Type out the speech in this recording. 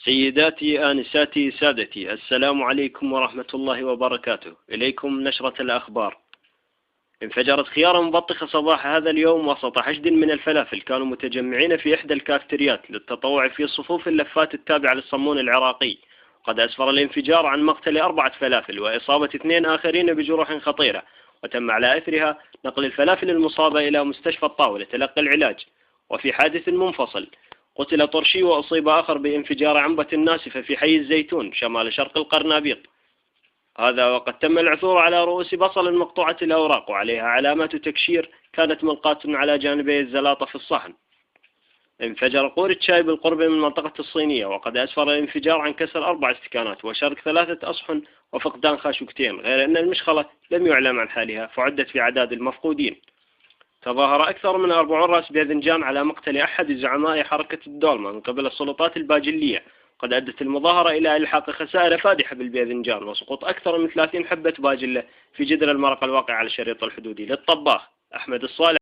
سيداتي آنساتي سادتي، السلام عليكم ورحمة الله وبركاته. إليكم نشرة الأخبار. انفجرت خيارة مبطخة صباح هذا اليوم وسط حشد من الفلافل كانوا متجمعين في إحدى الكافتريات للتطوع في صفوف اللفات التابعة للصمون العراقي. وقد أسفر الانفجار عن مقتل 4 فلافل وإصابة 2 آخرين بجروح خطيرة، وتم على إثرها نقل الفلافل المصابة إلى مستشفى الطاولة تلقي العلاج. وفي حادث منفصل قتل طرشي وأصيب آخر بانفجار عنبة ناسفة في حي الزيتون شمال شرق القرنابيط. هذا وقد تم العثور على رؤوس بصل مقطوعة الأوراق وعليها علامات تكشير كانت ملقاة على جانبي الزلاطة في الصحن. انفجر قورة شاي بالقرب من منطقة الصينية، وقد أسفر الانفجار عن كسر 4 استكانات وشرق 3 أصحن وفقدان خاشوقتين، غير أن المشخلة لم يعلم عن حالها فعدت في عداد المفقودين. تظاهر أكثر من 40 رأس بإذنجان على مقتل أحد زعماء حركة الدولمة من قبل السلطات الباجلية. قد أدت المظاهرة إلى إلحاق خسائر فادحة بالبإذنجان وسقوط أكثر من 30 حبة باجلة في جدر المرق الواقع على الشريط الحدودي. للطباخ أحمد الصالح.